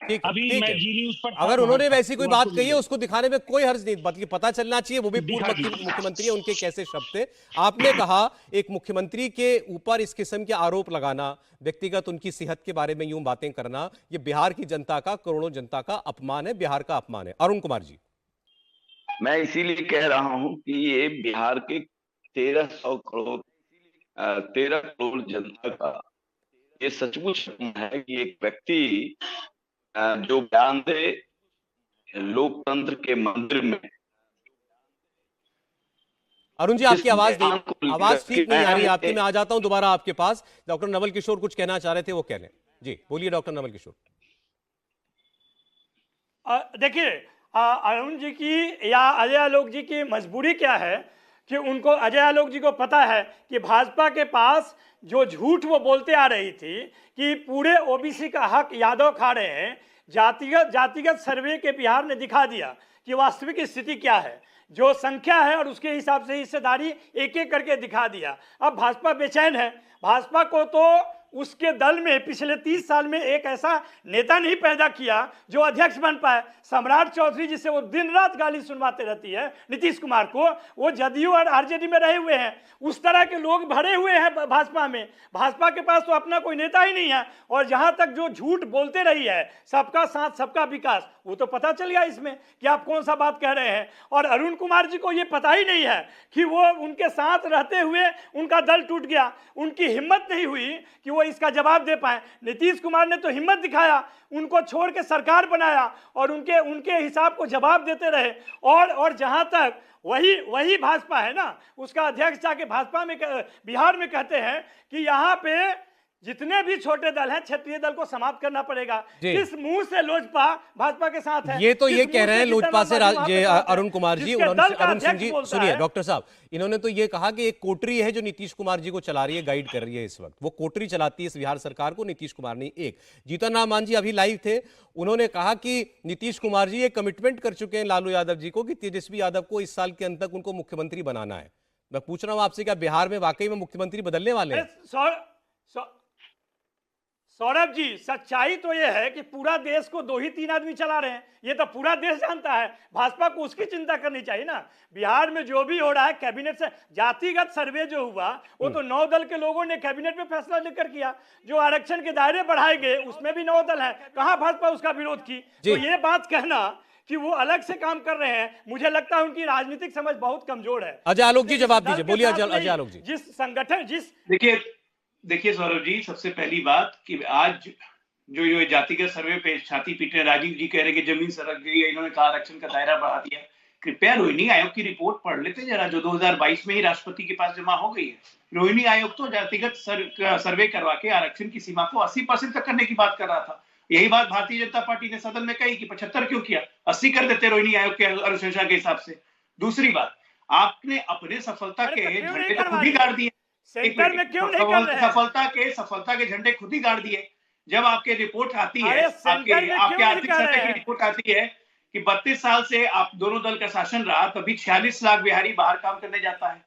ठीक है, अभी ठीक मैं है। जी न्यूज पर अगर उन्होंने वैसी कोई बात कही है है उसको दिखाने में कोई हर्ज नहीं, बल्कि पता चलना चाहिए वो भी पूर्व मुख्यमंत्री है, उनके कैसे शब्द थे। आपने कहा एक मुख्यमंत्री के ऊपर इस किस्म के आरोप लगाना, व्यक्तिगत उनकी सेहत के बारे में यूं बातें करना, ये बिहार की जनता का, करोड़ों जनता का अपमान है, बिहार का अपमान है। अरुण कुमार जी। मैं इसीलिए कह रहा हूं कि ये बिहार के 1300 करोड़ 13 करोड़ जनता का ये सचमुच है कि एक व्यक्ति जो बयान दे लोकतंत्र के मंदिर में। अरुण जी, जिस आपकी आवाज नहीं, बयान को लेकर आवाज के ठीक नहीं आ रही है आपकी। मैं मैं आ जाता हूं दोबारा आपके पास। डॉक्टर नवल किशोर कुछ कहना चाह रहे थे, वो कह लें। जी बोलिए डॉक्टर नवल किशोर। देखिए, अरुण जी की या अजय आलोक जी की मजबूरी क्या है कि उनको, अजय आलोक जी को पता है कि भाजपा के पास जो झूठ वो बोलते आ रही थी कि पूरे ओबीसी का हक यादव खा रहे हैं, जातिगत जातिगत सर्वे के बिहार ने दिखा दिया कि वास्तविक स्थिति क्या है, जो संख्या है और उसके हिसाब से हिस्सेदारी एक एक करके दिखा दिया। अब भाजपा बेचैन है। भाजपा को तो उसके दल में पिछले 30 साल में एक ऐसा नेता नहीं पैदा किया जो अध्यक्ष बन पाए। सम्राट चौधरी जिसे वो दिन रात गाली सुनवाते रहती है नीतीश कुमार को, वो जदयू और आरजेडी में रहे हुए हैं। उस तरह के लोग भरे हुए हैं भाजपा में। भाजपा के पास तो अपना कोई नेता ही नहीं है। और जहां तक जो झूठ बोलते रही है, सबका साथ सबका विकास, वो तो पता चल गया इसमें कि आप कौन सा बात कह रहे हैं। और अरुण कुमार जी को ये पता ही नहीं है कि वो उनके साथ रहते हुए उनका दल टूट गया। उनकी हिम्मत नहीं हुई कि वो इसका जवाब दे पाए। नीतीश कुमार ने तो हिम्मत दिखाया, उनको छोड़ के सरकार बनाया और उनके हिसाब को जवाब देते रहे। और जहां तक वही भाजपा है ना, उसका अध्यक्ष जाके भाजपा में बिहार में कहते हैं कि यहाँ पे जितने भी छोटे दल हैं क्षेत्रीय दल को समाप्त करना पड़ेगा। किस मुंह से लोजपा भाजपा के साथ है? ये तो ये कह रहे हैं लोजपा से ये अरुण कुमार जी, अरुण सिंह जी सुनिए। डॉक्टर साहब, इन्होंने तो ये कहा कि एक कोटरी है जो नीतीश कुमार जी को चला रही है, गाइड कर रही है इस वक्त, वो कोटरी चलाती है इस बिहार सरकार को, नीतीश कुमार नहीं। एक जीतन राम मांझी अभी लाइव थे, उन्होंने कहा कि नीतीश कुमार जी ये कमिटमेंट कर चुके हैं लालू यादव जी को कि तेजस्वी यादव को इस साल के अंत तक उनको मुख्यमंत्री बनाना है। मैं पूछ रहा हूं आपसे, क्या बिहार में वाकई में मुख्यमंत्री बदलने वाले हैं? सौरभ जी, सच्चाई तो यह है कि पूरा देश को 2 ही 3 आदमी चला रहे हैं। ये तो पूरा देश जानता है। भाजपा को उसकी चिंता करनी चाहिए ना। बिहार में जो भी हो रहा है कैबिनेट से, जातिगत सर्वे जो हुआ वो तो 9 दल के लोगों ने कैबिनेट में फैसला लेकर किया। जो आरक्षण के दायरे बढ़ाए गए उसमें भी 9 दल है। कहां भाजपा उसका विरोध की? तो ये बात कहना कि वो अलग से काम कर रहे हैं, मुझे लगता है उनकी राजनीतिक समझ बहुत कमजोर है। अजय आलोक जी जवाब दीजिए, बोलिए अजय आलोक जी। जिस संगठन देखिए सौरभ जी, सबसे पहली बात कि आज जो ये जातिगत सर्वे पे छाती पीट रहे, राजीव जी कह रहे कि जमीन सरक गई है, इन्होंने कहा आरक्षण का दायरा बढ़ा दिया। कृपया रोहिणी आयोग की रिपोर्ट पढ़ लेते जरा, जो 2022 में ही राष्ट्रपति के पास जमा हो गई है। रोहिणी आयोग तो जातिगत सर्वे करवा के आरक्षण की सीमा को 80% तक करने की बात कर रहा था। यही बात भारतीय जनता पार्टी ने सदन में कही कि 75 क्यों किया, 80 कर देते रोहिणी आयोग के अनुशंसा के हिसाब से। दूसरी बात, आपने अपने सफलता के झंडे को खुद ही गाड़ दिए। सेंटर में क्यों नहीं कर रहे हैं? सफलता के झंडे खुद ही गाड़ दिए। जब आपके रिपोर्ट आती है, आपके आर्थिक सर्वे की रिपोर्ट आती है कि 32 साल से आप दोनों दल का शासन रहा, तभी 46 लाख बिहारी बाहर काम करने जाता है,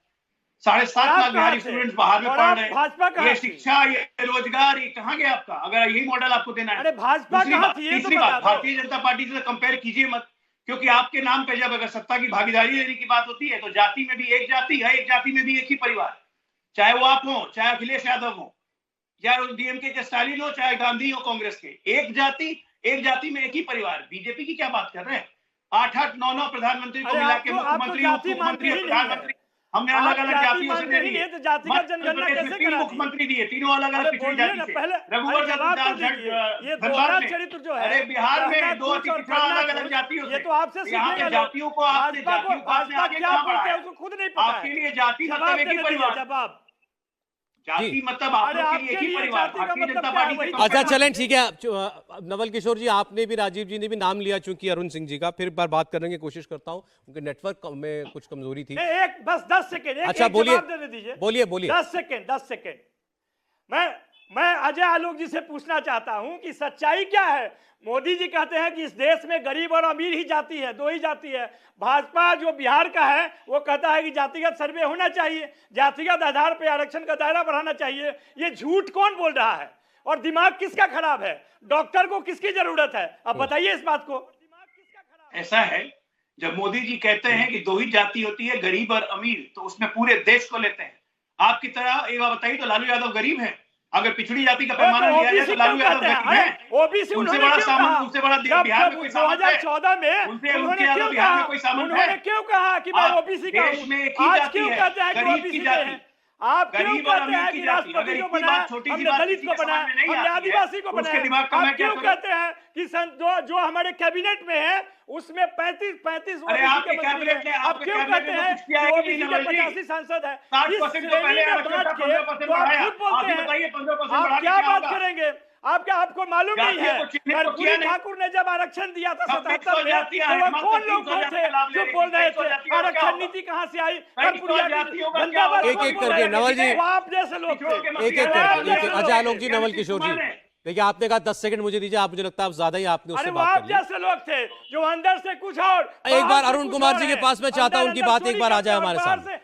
7.5 लाख बिहारी स्टूडेंट्स बाहर में पढ़ रहे हैं। ये शिक्षा, ये रोजगार, ये कहाँ गया आपका? अगर यही मॉडल आपको देना है। तीसरी बात, भारतीय जनता पार्टी से कंपेयर कीजिए मत, क्योंकि आपके नाम पे जब अगर सत्ता की भागीदारी लेने की बात होती है तो जाति में भी एक जाति है, एक जाति में भी एक ही परिवार, चाहे वो आप हो, चाहे अखिलेश यादव हो, चाहे डीएमके के स्टालिन हो, चाहे गांधी हो कांग्रेस के, एक जाति में एक ही परिवार। बीजेपी की क्या बात कर रहे हैं? 8-8, 9-9 प्रधानमंत्री को मिला के मुख्यमंत्री, उपमुख्यमंत्री, प्रधानमंत्री, हमने अलग अलग जातियों से दे दिए। तीन मुख्यमंत्री दिए, तीनों अलग अलग पिछड़ी जाति से। रघुवर चरित्र जो है, अरे बिहार में 2 अलग अलग जातियों से, तो आपसे यहाँ पे जातियों को आपने आगे कहाँ बढ़ाया? खुद नहीं पता। आपके लिए जाति मतलब एक ही परिवार, जाति मतलब आप लोग के लिए एक ही परिवार, भारतीय जनता पार्टी। अच्छा चलें, ठीक है। नवल किशोर जी, आपने भी, राजीव जी ने भी नाम लिया चूंकि अरुण सिंह जी का, फिर बार बात करने की कोशिश करता हूं, उनके नेटवर्क में कुछ कमजोरी थी। एक बस 10 सेकेंड। अच्छा बोलिए 10 सेकेंड। मैं अजय आलोक जी से पूछना चाहता हूं कि सच्चाई क्या है। मोदी जी कहते हैं कि इस देश में गरीब और अमीर ही जाति है, 2 ही जाति है। भाजपा जो बिहार का है वो कहता है कि जातिगत सर्वे होना चाहिए, जातिगत आधार पर आरक्षण का दायरा बढ़ाना चाहिए। ये झूठ कौन बोल रहा है? और दिमाग किसका खराब है? डॉक्टर को किसकी जरूरत है? अब बताइए इस बात को। ऐसा है, जब मोदी जी कहते हैं कि 2 ही जाति होती है, गरीब और अमीर, तो उसमें पूरे देश को लेते हैं। आपकी तरह एक बात बताइए, तो लालू यादव गरीब है? अगर पिछड़ी जाति का पैमाना लिया जाए तो लालू यादव गरीब है? ओबीसी उनसे बड़ा सामान, उनसे बड़ा बिहार में कोई सामान है? 2014 में उनसे ज्यादा बिहार में कोई सामान है? उन्होंने क्यों कहा कि मैं ओबीसी का देश में एक हूं? ही आज जाति क्यों है, कहते हैं कि गरीब ओबीसी की के जाति। हैं? आप क्यों गरीब और कहते हैं अमीर कि की जाति। राष्ट्रपति अगर को इतनी बनाया, बात छोटी सी हमने बात दलित किसी को के बनाया, समझ में नहीं हमने आती है, आदिवासी को तो उसके बनाया, दिमाग का मैं आप क्या क्यों करूं? कहते हैं कि जो हमारे कैबिनेट में है उसमें 35 अरे आपके कैबिनेट ने, आप आपके क्यों कैबिनेट कहते ने हैं कुछ किया कि है कि ओबीसी नहीं के नवल जी? 85 सांसद है? 60% तो पहले आरक्षण था, 15% तो आप बढ़ाया। खुद बोलते आप ही हैं, बताइए 15% आप बढ़ा के क्या क्या बात होगा? करेंगे? आपको मालूम नहीं जातियों है? को चिन्हित तो कर्पूरी किया नहीं। ठाकुर ने जब आरक्षण दिया था 77 में, जातियां तो हैं, वो मात्र कौन 300 लोग जाति थे का लाभ ले जो रही बोल थी। रहे 300 थे जातियों का क्या आरक्षण होगा? नीति कहाँ से आई? 300 कर्पूरी जातियों का क्या होगा? एक-एक करके, नवल जी, वो आप जैसे लोग थे। एक-एक करके, अजय आलोक जी, नवल किशोर जी, देखिए आपने कहा 10 सेकंड मुझे दीजिए, आप मुझे लगता है आप ज्यादा ही आपने अरे उससे वो बात आप कर ली। जैसे लोग थे जो अंदर से कुछ और, एक बार बाहर से अरुण कुछ कुमार और जी के है। पास मैं चाहता हूं अंदर उनकी अंदर बात चोरी एक बार आ करते जाए हैं और हमारे बाहर सामने। से